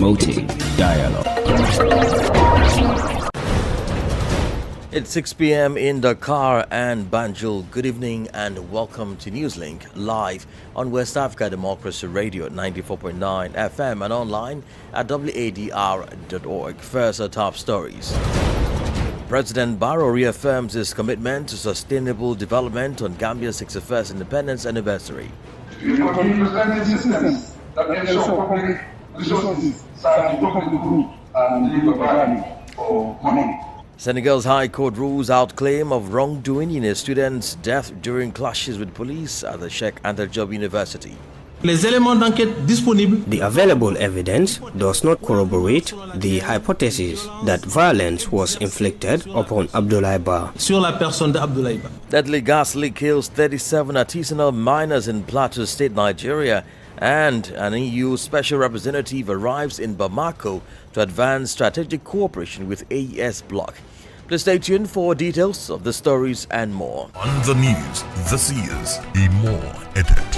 promoting dialogue. It's 6 p.m. in Dakar and Banjul. Good evening and welcome to Newslink, live on West Africa Democracy Radio at 94.9 FM and online at wadr.org. First, our top stories. President Barrow reaffirms his commitment to sustainable development on Gambia's 61st independence anniversary. We continue strengthening systems that ensure public resources serve the public good and deliver value for money. Senegal's High Court rules out claim of wrongdoing in a student's death during clashes with police at the Sheikh Anta Diop University. The available evidence does not corroborate the hypothesis that violence was inflicted upon Abdoulaye Ba. Deadly gas leak kills 37 artisanal miners in Plateau State, Nigeria, and an EU special representative arrives in Bamako to advance strategic cooperation with AES bloc. Please stay tuned for details of the stories and more. On the news, this is a more edit.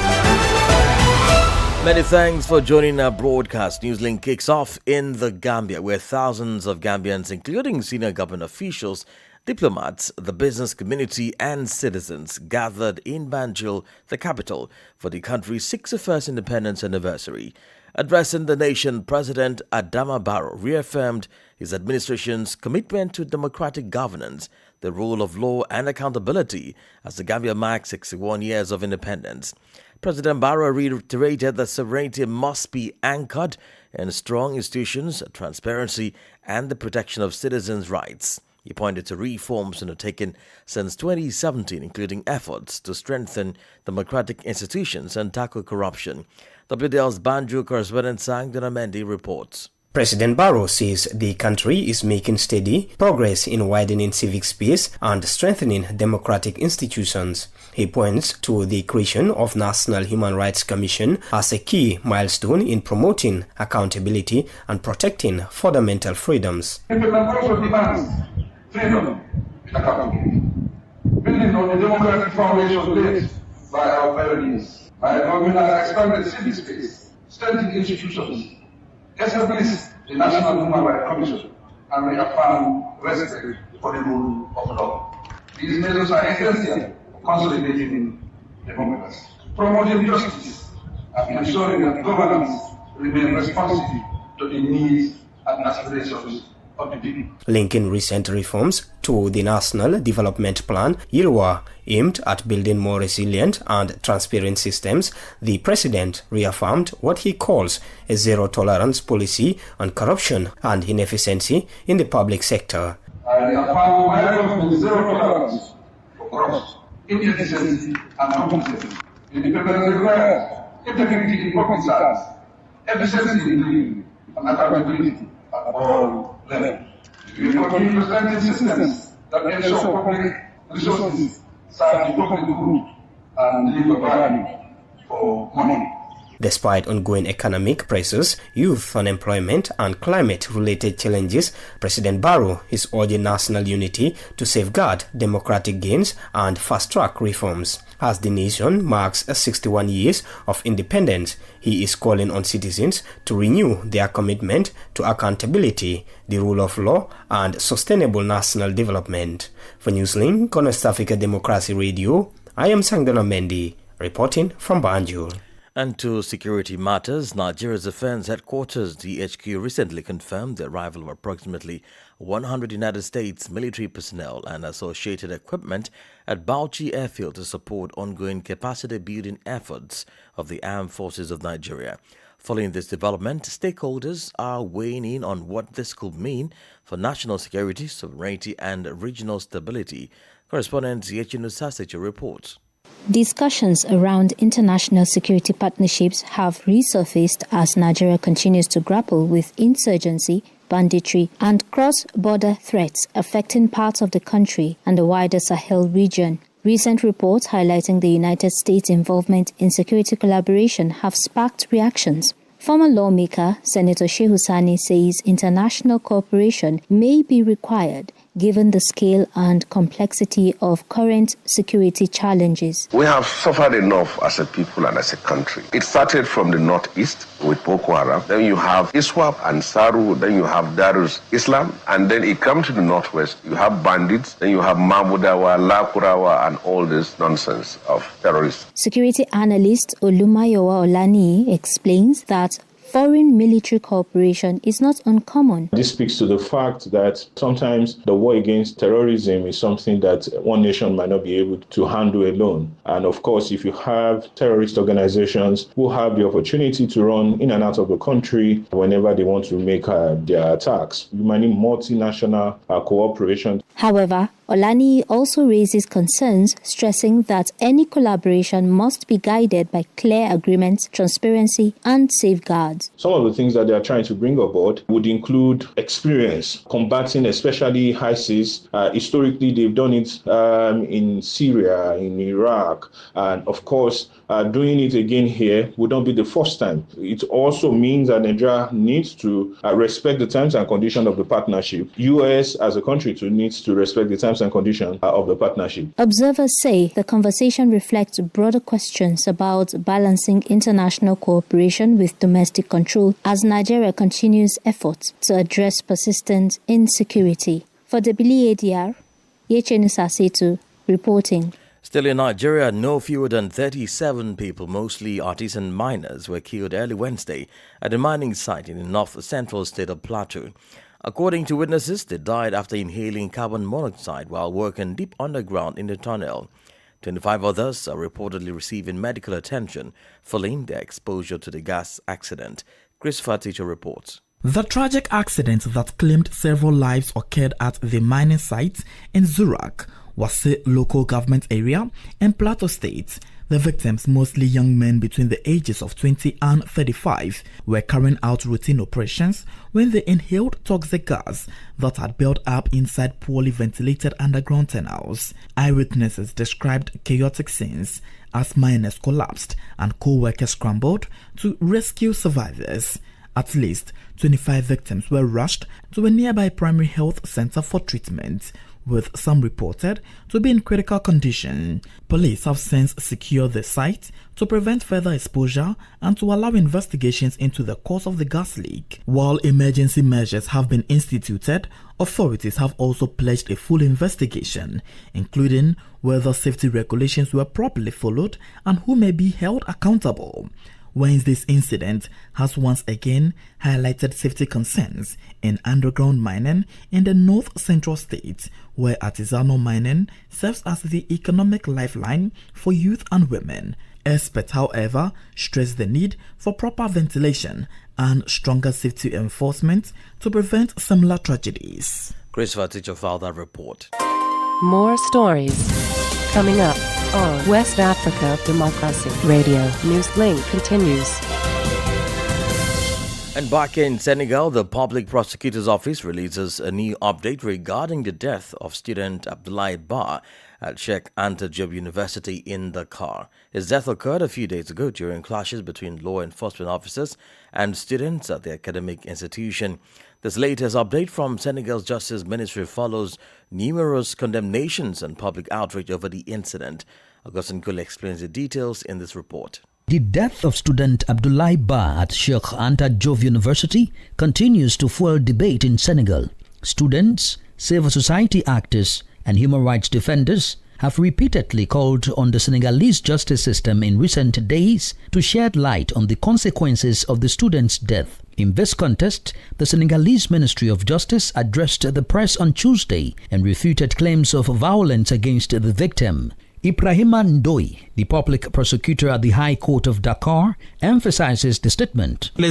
Many thanks for joining our broadcast. Newslink kicks off in the Gambia, where thousands of Gambians, including senior government officials, diplomats, the business community and citizens gathered in Banjul, the capital, for the country's 61st independence anniversary. Addressing the nation, President Adama Barrow reaffirmed his administration's commitment to democratic governance, the rule of law and accountability as the Gambia marks 61 years of independence. President Barrow reiterated that sovereignty must be anchored in strong institutions, transparency and the protection of citizens' rights. He pointed to reforms undertaken since 2017, including efforts to strengthen democratic institutions and tackle corruption. WDL's Banjul correspondent Sang Dinamendi reports. President Barrow says the country is making steady progress in widening civic space and strengthening democratic institutions. He points to the creation of National Human Rights Commission as a key milestone in promoting accountability and protecting fundamental freedoms. Implement also demands freedom and accountability, building on the democratic foundation laid by our pioneers. My government has expanded civic space, strengthened institutions, established the National Human Rights Commission, and reaffirmed respect for the rule of law. These measures are essential for consolidating democracy, promoting justice, and ensuring that governance remains responsive to the needs and aspirations of the people. Linking recent reforms to the National Development Plan, OSIWA, aimed at building more resilient and transparent systems, the President reaffirmed what he calls a zero-tolerance policy on corruption and inefficiency in the public sector. I reaffirm my government's zero-tolerance for corruption, inefficiency and complacency. Independence requires integrity in public service, efficiency in delivery, and accountability at all levels. We will continue to strengthen systems that ensure public resources serve the public good and deliver value for money. Despite ongoing economic pressures, youth unemployment and climate-related challenges, President Barrow is urging national unity to safeguard democratic gains and fast-track reforms. As the nation marks 61 years of independence, he is calling on citizens to renew their commitment to accountability, the rule of law, and sustainable national development. For Newslink on West Africa Democracy Radio, I am Sangdana Mendi, reporting from Banjul. And to security matters, Nigeria's Defense Headquarters, DHQ, recently confirmed the arrival of approximately 100 United States military personnel and associated equipment at Bauchi Airfield to support ongoing capacity-building efforts of the Armed Forces of Nigeria. Following this development, stakeholders are weighing in on what this could mean for national security, sovereignty and regional stability. Correspondent Yechino Saseche reports. Discussions around international security partnerships have resurfaced as Nigeria continues to grapple with insurgency, banditry, and cross-border threats affecting parts of the country and the wider Sahel region. Recent reports highlighting the United States' involvement in security collaboration have sparked reactions. Former lawmaker Senator Shehu Sani says international cooperation may be required given the scale and complexity of current security challenges. We have suffered enough as a people and as a country. It started from the northeast with Boko Haram, then you have ISWAP and SARU, then you have Darus Islam, and then it comes to the northwest, you have bandits, then you have Mahmudawa, Lakurawa, and all this nonsense of terrorists. Security analyst Olumayowa Olani explains that foreign military cooperation is not uncommon. This speaks to the fact that sometimes the war against terrorism is something that one nation might not be able to handle alone. And of course, if you have terrorist organizations who have the opportunity to run in and out of the country whenever they want to make their attacks, you might need multinational cooperation. However, Olani also raises concerns, stressing that any collaboration must be guided by clear agreements, transparency, and safeguards. Some of the things that they are trying to bring aboard would include experience combating especially ISIS. Historically, they've done it in Syria, in Iraq, and of course, doing it again here would not be the first time. It also means that Nigeria needs to respect the terms and conditions of the partnership. US as a country too needs to respect the terms and conditions of the partnership. Observers say the conversation reflects broader questions about balancing international cooperation with domestic control as Nigeria continues efforts to address persistent insecurity. For the Bili ADR, Yechenu Sasetu reporting. Still in Nigeria, no fewer than 37 people, mostly artisan miners, were killed early Wednesday at a mining site in the north-central state of Plateau. According to witnesses, they died after inhaling carbon monoxide while working deep underground in the tunnel. 25 others are reportedly receiving medical attention following their exposure to the gas accident. Christopher Teacher reports. The tragic accident that claimed several lives occurred at the mining site in Zurak, Wase local government area, and Plateau State. The victims, mostly young men between the ages of 20 and 35, were carrying out routine operations when they inhaled toxic gas that had built up inside poorly ventilated underground tunnels. Eyewitnesses described chaotic scenes as miners collapsed and co-workers scrambled to rescue survivors. At least 25 victims were rushed to a nearby primary health center for treatment, with some reported to be in critical condition. Police have since secured the site to prevent further exposure and to allow investigations into the cause of the gas leak. While emergency measures have been instituted, authorities have also pledged a full investigation, including whether safety regulations were properly followed and who may be held accountable. Wednesday's incident has once again highlighted safety concerns in underground mining in the north-central state, where artisanal mining serves as the economic lifeline for youth and women. Experts, however, stress the need for proper ventilation and stronger safety enforcement to prevent similar tragedies. Christopher Teacher filed that report. More stories coming up on West Africa Democracy Radio. Newslink continues. And back in Senegal, the Public Prosecutor's Office releases a new update regarding the death of student Abdoulaye Ba at Sheikh Anta Diop University in Dakar. His death occurred a few days ago during clashes between law enforcement officers and students at the academic institution. This latest update from Senegal's Justice Ministry follows numerous condemnations and public outrage over the incident. Augustin Kule explains the details in this report. The death of student Abdoulaye Ba at Sheikh Anta Diop University continues to fuel debate in Senegal. Students, civil society actors, and human rights defenders have repeatedly called on the Senegalese justice system in recent days to shed light on the consequences of the student's death. In this context, the Senegalese Ministry of Justice addressed the press on Tuesday and refuted claims of violence against the victim. Ibrahima Ndoye, the public prosecutor at the High Court of Dakar, emphasizes the statement. The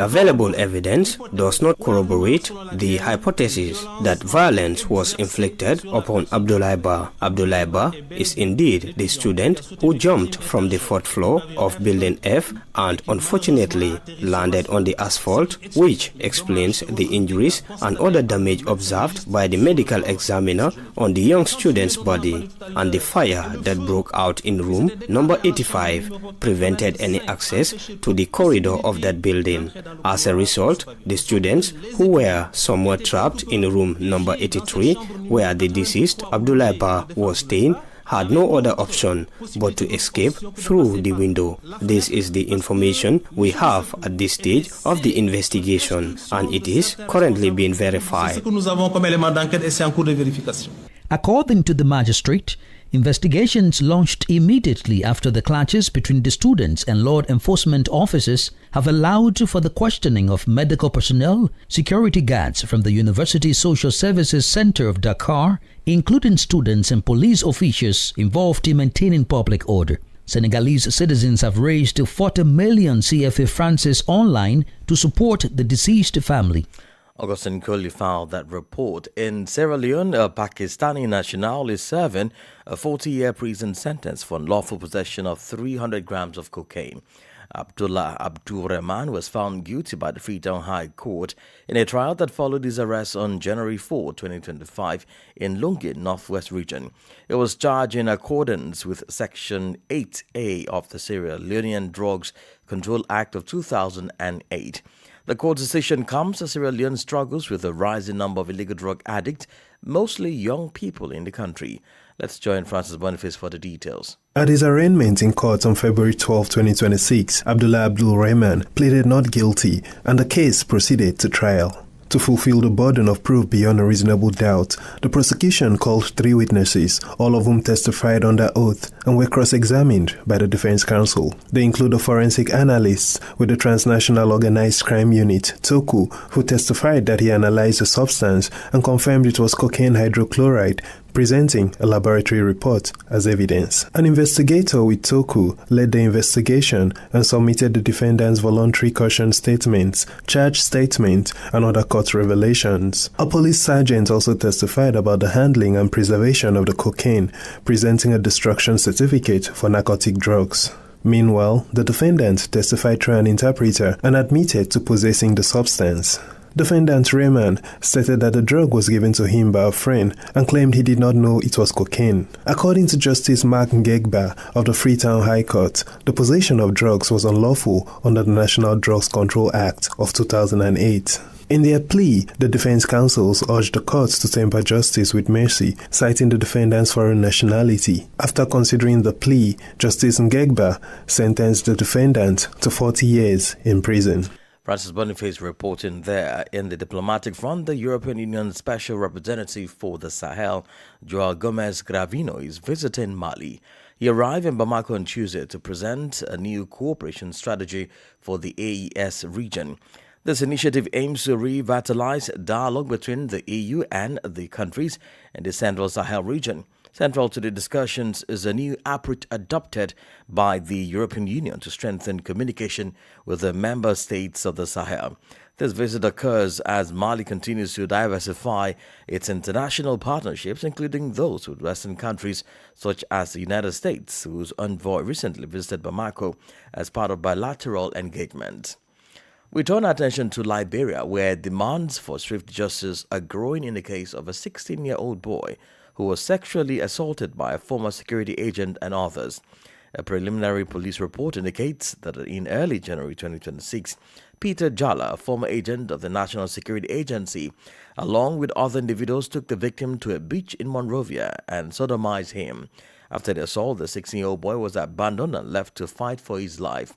available evidence does not corroborate the hypothesis that violence was inflicted upon Abdoulaye Ba. Abdoulaye Ba is indeed the student who jumped from the 4th floor of Building F and unfortunately landed on the asphalt, which explains the injuries and other damage observed by the medical examiner on the young student's body, and the fire that broke out in room number 85 prevented any access to the corridor of that building. As a result, the students who were somewhat trapped in room number 83, where the deceased Abdullah Ba was staying, had no other option but to escape through the window. This is the information we have at this stage of the investigation, and it is currently being verified. According to the magistrate, investigations launched immediately after the clashes between the students and law enforcement officers have allowed for the questioning of medical personnel, security guards from the University Social Services Center of Dakar, including students and police officials involved in maintaining public order. Senegalese citizens have raised 40 million CFA francs online to support the deceased family. Augustine Kohli filed that report. In Sierra Leone, a Pakistani national is serving a 40-year prison sentence for unlawful possession of 300 grams of cocaine. Abdullah Abdurrahman was found guilty by the Freetown High Court in a trial that followed his arrest on January 4, 2025 in Lungin, Northwest Region. It was charged in accordance with Section 8A of the Sierra Leonean Drugs Control Act of 2008. The court's decision comes as Sierra Leone struggles with a rising number of illegal drug addicts, mostly young people in the country. Let's join Francis Boniface for the details. At his arraignment in court on February 12, 2026, Abdullah Abdul-Rahman pleaded not guilty and the case proceeded to trial. To fulfill the burden of proof beyond a reasonable doubt, the prosecution called 3 witnesses, all of whom testified under oath and were cross-examined by the defense counsel. They include a forensic analyst with the Transnational Organized Crime Unit, TOCU, who testified that he analyzed the substance and confirmed it was cocaine hydrochloride, presenting a laboratory report as evidence. An investigator with TOCU led the investigation and submitted the defendant's voluntary caution statements, charge statement, and other court revelations. A police sergeant also testified about the handling and preservation of the cocaine, presenting a destruction certificate for narcotic drugs. Meanwhile, the defendant testified through an interpreter and admitted to possessing the substance. Defendant Raymond stated that the drug was given to him by a friend and claimed he did not know it was cocaine. According to Justice Mark Ngegba of the Freetown High Court, the possession of drugs was unlawful under the National Drugs Control Act of 2008. In their plea, the defense counsels urged the courts to temper justice with mercy, citing the defendant's foreign nationality. After considering the plea, Justice Ngegba sentenced the defendant to 40 years in prison. Francis Boniface reporting there. In the diplomatic front, the European Union Special Representative for the Sahel, Joao Gomez Gravino, is visiting Mali. He arrived in Bamako on Tuesday to present a new cooperation strategy for the AES region. This initiative aims to revitalize dialogue between the EU and the countries in the Central Sahel region. Central to the discussions is a new approach adopted by the European Union to strengthen communication with the member states of the Sahel. This visit occurs as Mali continues to diversify its international partnerships, including those with Western countries such as the United States, whose envoy recently visited Bamako as part of bilateral engagement. We turn our attention to Liberia, where demands for swift justice are growing in the case of a 16-year-old boy who was sexually assaulted by a former security agent and others. A preliminary police report indicates that in early January 2026, Peter Jala, a former agent of the National Security Agency, along with other individuals, took the victim to a beach in Monrovia and sodomized him. After the assault, the 16-year-old boy was abandoned and left to fight for his life.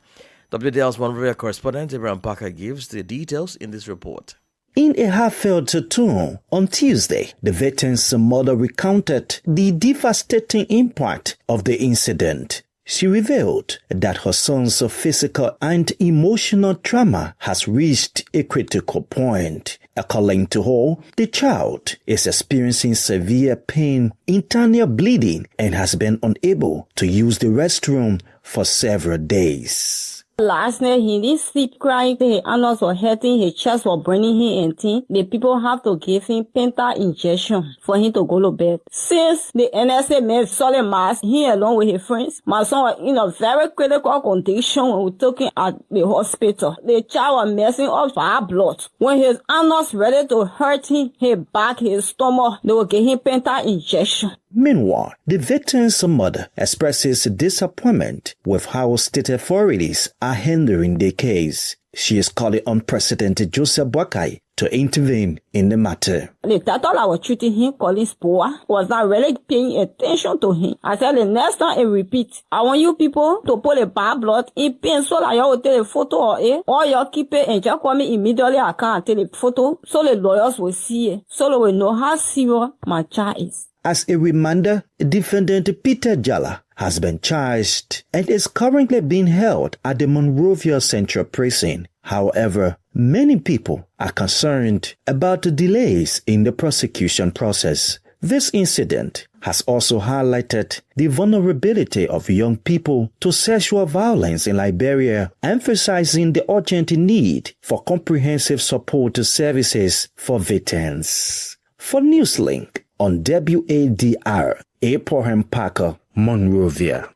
WDL's Monrovia correspondent Abraham Parker gives the details in this report. In a heartfelt tone, on Tuesday, the victim's mother recounted the devastating impact of the incident. She revealed that her son's physical and emotional trauma has reached a critical point. According to her, the child is experiencing severe pain, internal bleeding, and has been unable to use the restroom for several days. Last night, he didn't sleep crying. His anus was hurting, his chest was burning him and things. The people have to give him penta injection for him to go to bed. Since the NSA made solid mass, he along with his friends, my son was in a very critical condition when we took him at the hospital. The child was messing up bad blood. When his anus ready to hurt him, his back, his stomach, they will give him penta injection. Meanwhile, the victim's mother expresses disappointment with how state authorities are handling the case. She is calling on President Joseph Boakai to intervene in the matter. The doctor that was treating him, calling Spoa, was not really paying attention to him. I said the next time it repeats, I want you people to put the bad blood in pen so that you will take a photo of it, or you keep it and just call me immediately. I can't take the photo so the lawyers will see it, so they will know how serious my child is. As a reminder, defendant Peter Jala has been charged and is currently being held at the Monrovia Central Prison. However, many people are concerned about the delays in the prosecution process. This incident has also highlighted the vulnerability of young people to sexual violence in Liberia, emphasizing the urgent need for comprehensive support services for victims. For Newslink on WADR, Abraham Parker, Monrovia.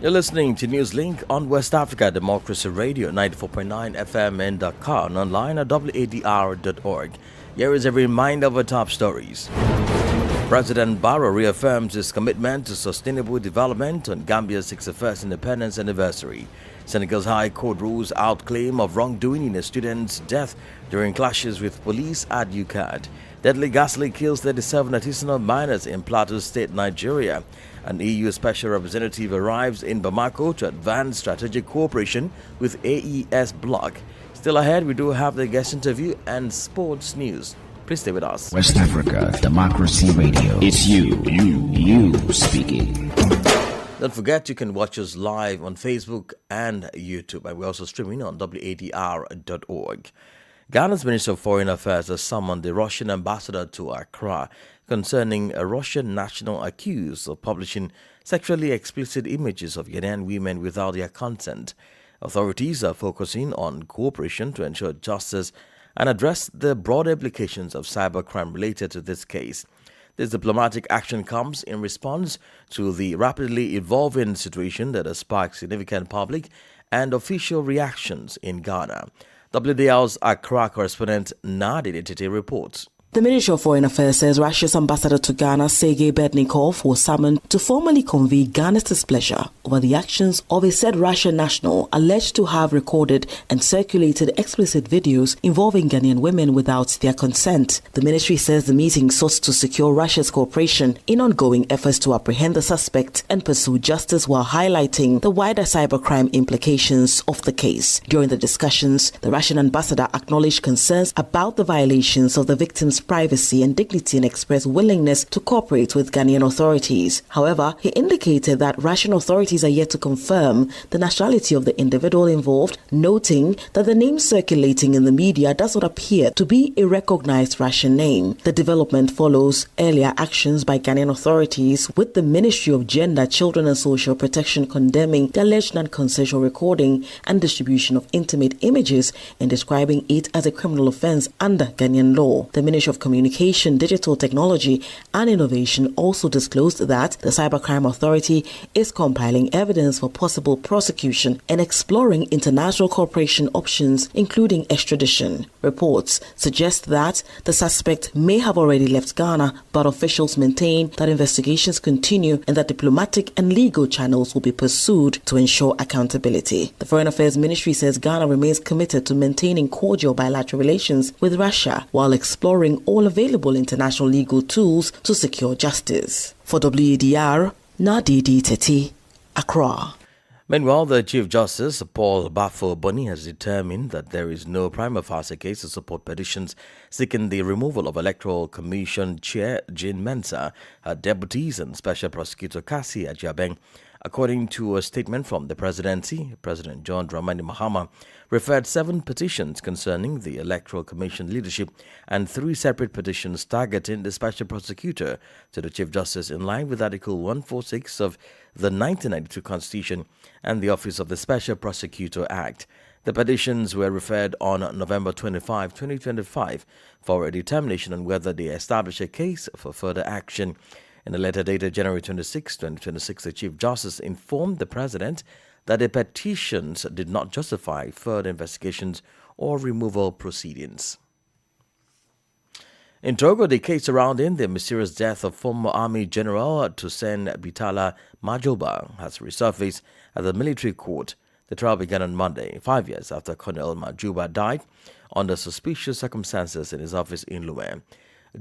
You're listening to Newslink on West Africa Democracy Radio, 94.9 FM in Dakar and online at wadr.org. Here is a reminder of our top stories. President Barrow reaffirms his commitment to sustainable development on Gambia's 61st independence anniversary. Senegal's High Court rules out claim of wrongdoing in a student's death during clashes with police at UCAD. Deadly gas leak kills 37 artisanal miners in Plateau State, Nigeria. An EU Special Representative arrives in Bamako to advance strategic cooperation with AES Bloc. Still ahead, we do have the guest interview and sports news. Please stay with us. West Africa Democracy Radio. It's you speaking. Don't forget, you can watch us live on Facebook and YouTube, and we're also streaming on wadr.org. Ghana's Minister of Foreign Affairs has summoned the Russian ambassador to Accra concerning a Russian national accused of publishing sexually explicit images of Ghanaian women without their consent. Authorities are focusing on cooperation to ensure justice and address the broader implications of cybercrime related to this case. This diplomatic action comes in response to the rapidly evolving situation that has sparked significant public and official reactions in Ghana. WDL's Accra correspondent Nadi Tete reports. The Ministry of Foreign Affairs says Russia's ambassador to Ghana, Sergei Bednikov, was summoned to formally convey Ghana's displeasure over the actions of a said Russian national alleged to have recorded and circulated explicit videos involving Ghanaian women without their consent. The ministry says the meeting sought to secure Russia's cooperation in ongoing efforts to apprehend the suspect and pursue justice while highlighting the wider cybercrime implications of the case. During the discussions, the Russian ambassador acknowledged concerns about the violations of the victim's privacy and dignity and expressed willingness to cooperate with Ghanaian authorities. However, he indicated that Russian authorities are yet to confirm the nationality of the individual involved, noting that the name circulating in the media does not appear to be a recognized Russian name. The development follows earlier actions by Ghanaian authorities, with the Ministry of Gender, Children and Social Protection condemning the alleged non-consensual recording and distribution of intimate images and describing it as a criminal offense under Ghanaian law. The Ministry of Communication, Digital Technology and Innovation also disclosed that the Cybercrime Authority is compiling evidence for possible prosecution and exploring international cooperation options, including extradition. Reports suggest that the suspect may have already left Ghana, but officials maintain that investigations continue and that diplomatic and legal channels will be pursued to ensure accountability. The Foreign Affairs Ministry says Ghana remains committed to maintaining cordial bilateral relations with Russia while exploring all available international legal tools to secure justice. For WADR, Nadidi Teti, Accra. Meanwhile, the Chief Justice, Paul Bafo Boni, has determined that there is no prima facie case to support petitions seeking the removal of Electoral Commission Chair Jane Mensah, her deputies and Special Prosecutor Cassie Ajabeng, According to a statement from the presidency, President John Dramani Mahama referred 7 petitions concerning the Electoral Commission leadership and 3 separate petitions targeting the special prosecutor to the Chief Justice in line with Article 146 of the 1992 Constitution and the Office of the Special Prosecutor Act. The petitions were referred on November 25, 2025 for a determination on whether they establish a case for further action. In a letter dated January 26, 2026, the Chief Justice informed the President that the petitions did not justify further investigations or removal proceedings. In Togo, the case surrounding the mysterious death of former Army General Toussaint Bitala Majoba has resurfaced at the military court. The trial began on Monday, 5 years after Colonel Majuba died under suspicious circumstances in his office in Lomé.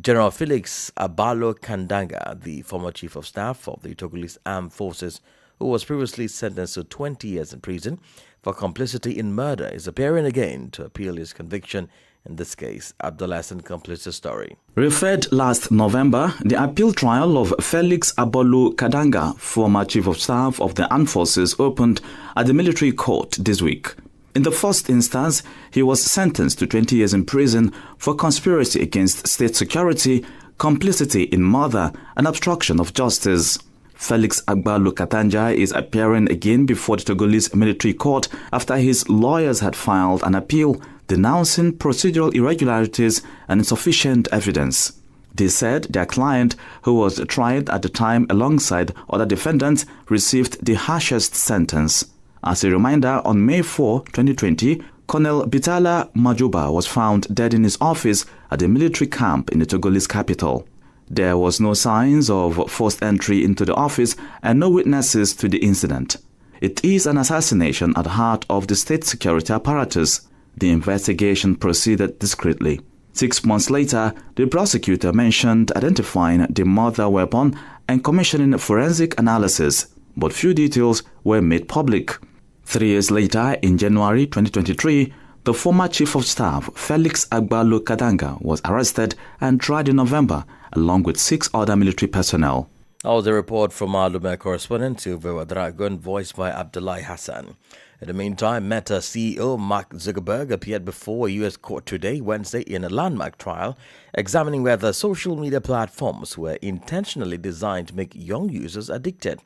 General Felix Abalo Kandanga, the former chief of staff of the Togolese Armed Forces, who was previously sentenced to 20 years in prison for complicity in murder, is appearing again to appeal his conviction in this case. Abdullah Hassan completes the story. Referred last November, the appeal trial of Felix Abalo Kandanga, former chief of staff of the Armed Forces, opened at the military court this week. In the first instance, he was sentenced to 20 years in prison for conspiracy against state security, complicity in murder, and obstruction of justice. Felix Agbalo Katanja is appearing again before the Togolese military court after his lawyers had filed an appeal denouncing procedural irregularities and insufficient evidence. They said their client, who was tried at the time alongside other defendants, received the harshest sentence. As a reminder, on May 4, 2020, Colonel Bitala Majuba was found dead in his office at a military camp in the Togolese capital. There was no signs of forced entry into the office and no witnesses to the incident. It is an assassination at the heart of the state security apparatus. The investigation proceeded discreetly. 6 months later, the prosecutor mentioned identifying the murder weapon and commissioning forensic analysis, but few details were made public. 3 years later, in January 2023, the former chief of staff, Felix Agbalo Kadanga, was arrested and tried in November, along with 6 other military personnel. That was a report from our Lomé correspondent, Wadr, voiced by Abdullah Hassan. In the meantime, Meta CEO Mark Zuckerberg appeared before a U.S. court today, Wednesday, in a landmark trial, examining whether social media platforms were intentionally designed to make young users addicted.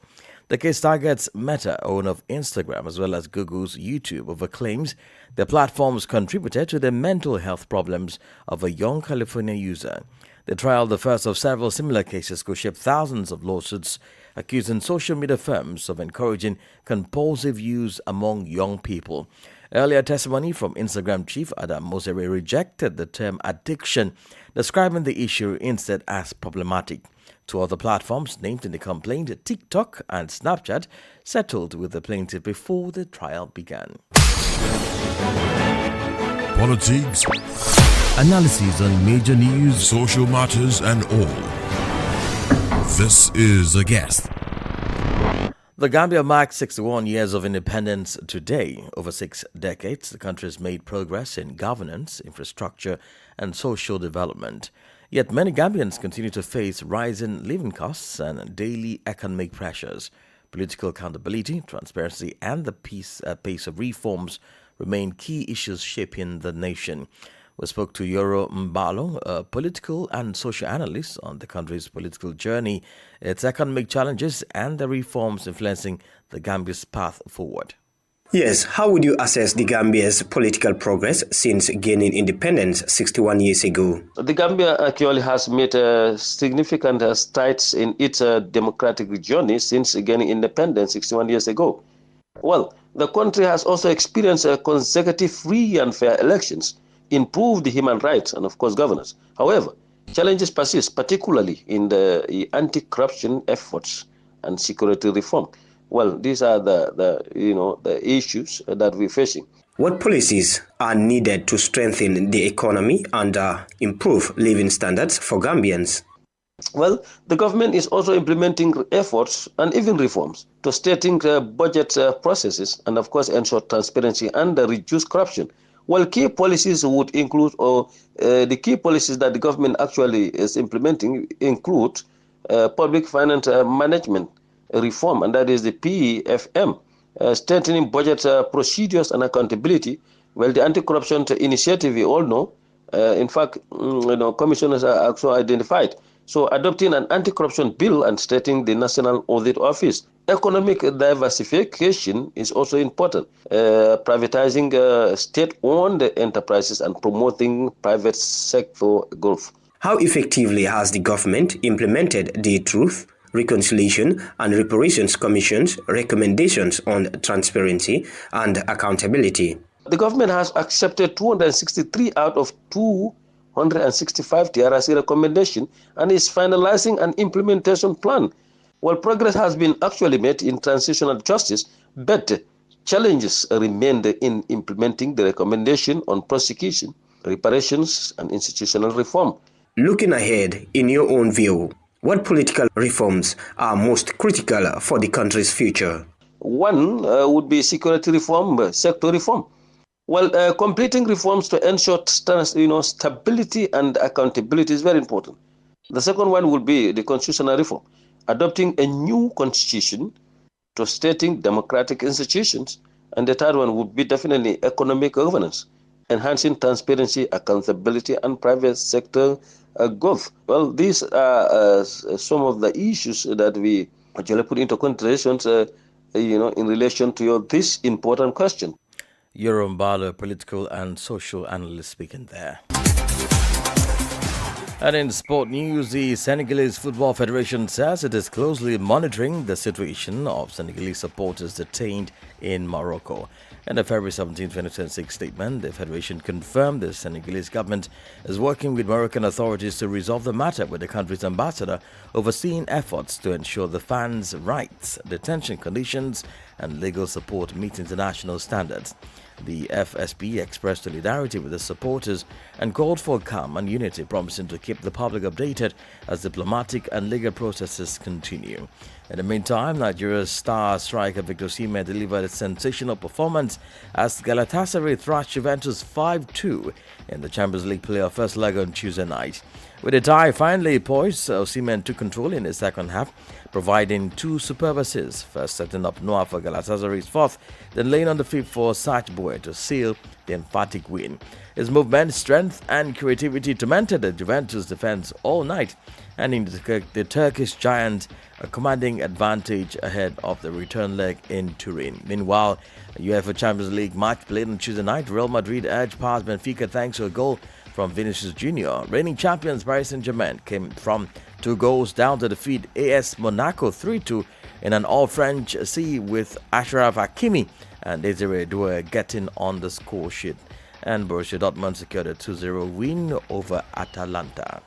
The case targets Meta, owner of Instagram, as well as Google's YouTube, over claims the platforms contributed to the mental health problems of a young California user. The trial, the first of several similar cases, could shape thousands of lawsuits accusing social media firms of encouraging compulsive use among young people. Earlier testimony from Instagram chief Adam Mosseri rejected the term addiction, describing the issue instead as problematic. 2 other platforms named in the complaint, TikTok and Snapchat, settled with the plaintiff before the trial began. Politics, analysis on major news, social matters, and all. This is A Guest. The Gambia marks 61 years of independence today. Over 6 decades, the country has made progress in governance, infrastructure, and social development. Yet many Gambians continue to face rising living costs and daily economic pressures. Political accountability, transparency, and the pace of reforms remain key issues shaping the nation. We spoke to Yoro Mbalo, a political and social analyst, on the country's political journey, its economic challenges, and the reforms influencing the Gambia's path forward. Yes, how would you assess the Gambia's political progress since gaining independence 61 years ago? The Gambia actually has made significant strides in its democratic journey since gaining independence 61 years ago. Well, the country has also experienced consecutive free and fair elections, improved human rights, and of course governance. However, challenges persist, particularly in the anti-corruption efforts and security reform. Well, these are the issues that we're facing. What policies are needed to strengthen the economy and improve living standards for Gambians? Well, the government is also implementing efforts and even reforms to strengthen budget processes and, of course, ensure transparency and reduce corruption. Well, key policies would include, the key policies that the government actually is implementing include public finance management, reform, and that is the PFM, strengthening budget procedures and accountability. Well, the anti-corruption initiative, we all know, in fact, commissioners are also identified. So adopting an anti-corruption bill and strengthening the National Audit Office. Economic diversification is also important. Privatizing state-owned enterprises and promoting private sector growth. How effectively has the government implemented the Truth, Reconciliation and Reparations Commission's recommendations on transparency and accountability? The government has accepted 263 out of 265 TRC recommendations and is finalizing an implementation plan. Well, progress has been actually made in transitional justice, but challenges remain in implementing the recommendation on prosecution, reparations, and institutional reform. Looking ahead, in your own view, what political reforms are most critical for the country's future? One would be security reform, sector reform. Well, completing reforms to ensure stability and accountability is very important. The second one would be the constitutional reform, adopting a new constitution to stating democratic institutions. And the third one would be definitely economic governance, enhancing transparency, accountability, and private sector growth. Well, these are some of the issues that we actually put into considerations, in relation to this important question. Yorumbalo, political and social analyst speaking there. And in sport news, the Senegalese Football Federation says it is closely monitoring the situation of Senegalese supporters detained in Morocco. In a February 17, 2026 statement, the Federation confirmed the Senegalese government is working with Moroccan authorities to resolve the matter with the country's ambassador, overseeing efforts to ensure the fans' rights, detention conditions, and legal support meet international standards. The FSP expressed solidarity with the supporters and called for calm and unity, promising to keep the public updated as diplomatic and legal processes continue. In the meantime, Nigeria's star striker Victor Osimhen delivered a sensational performance as Galatasaray thrashed Juventus 5-2 in the Champions League playoff first leg on Tuesday night. With the tie finally poised, Osimhen took control in the second half, providing two superb assists, first setting up Noah for Galatasaray's fourth, then laying on the fifth for Sajboy to seal the emphatic win. His movement, strength and creativity tormented the Juventus defense all night, handing the Turkish giant a commanding advantage ahead of the return leg in Turin. Meanwhile, a UEFA Champions League match played on Tuesday night, Real Madrid edged past Benfica thanks to a goal from Vinicius Jr. Reigning champions Paris Saint-Germain came from 2 goals down to defeat AS Monaco 3-2 in an all-French C with Achraf Hakimi and Desiree Doué getting on the score sheet. And Borussia Dortmund secured a 2-0 win over Atalanta.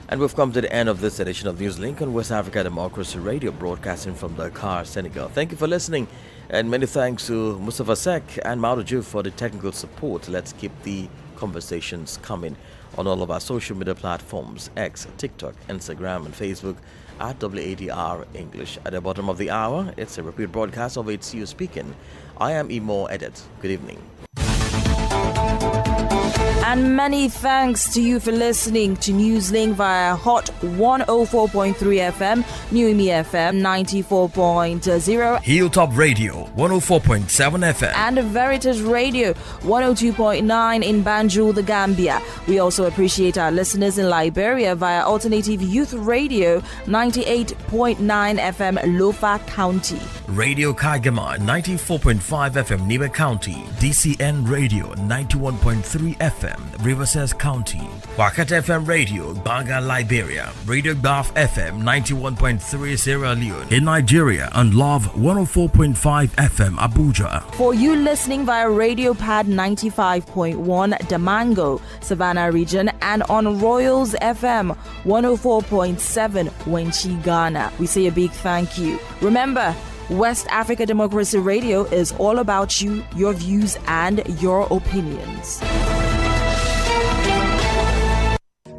And we've come to the end of this edition of Newslink on West Africa Democracy Radio, broadcasting from Dakar, Senegal. Thank you for listening, and many thanks to Mustafa Sek and Maudu for the technical support. Let's keep the conversations coming on all of our social media platforms, X, TikTok, Instagram, and Facebook at WADR English. At the bottom of the hour, it's a repeat broadcast of It's You Speaking. I am Emo Edit. Good evening. And many thanks to you for listening to Newslink via Hot 104.3 FM, Newmi FM 94.0, Hilltop Radio 104.7 FM, and Veritas Radio 102.9 in Banjul, the Gambia. We also appreciate our listeners in Liberia via Alternative Youth Radio 98.9 FM, Lofa County, Radio Kagama 94.5 FM, Niba County, DCN Radio 91.3 FM, Riverside County, Wakat FM Radio, Banga, Liberia, Radio Baf FM 91.3 Sierra Leone in Nigeria, and Love 104.5 FM Abuja. For you listening via Radio Pad 95.1 Damango, Savannah region, and on Royals FM 104.7 Wenchi, Ghana, we say a big thank you. Remember, West Africa Democracy Radio is all about you, your views, and your opinions.